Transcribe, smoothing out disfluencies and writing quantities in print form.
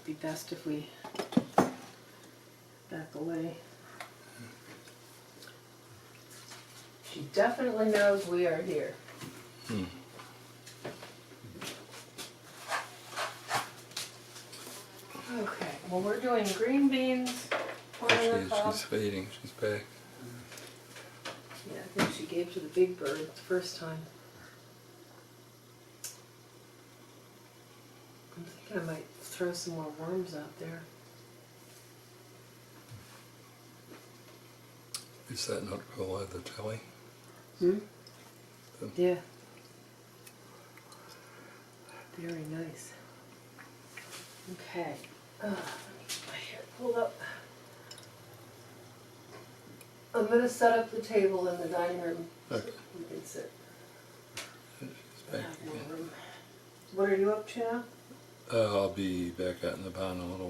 be best if we back away. She definitely knows we are here. Okay, well we're doing green beans, corn on the cob. She's fading. She's back. Yeah, I think she gave to the big bird the first time. I'm thinking I might throw some more worms out there. Is that not called the jelly? Yeah. Very nice. Okay. Let me get my hair pulled up. I'm going to set up the table in the dining room Okay. so we can sit. She's I back have more again. room. What are you up to now? I'll be back out in the barn a little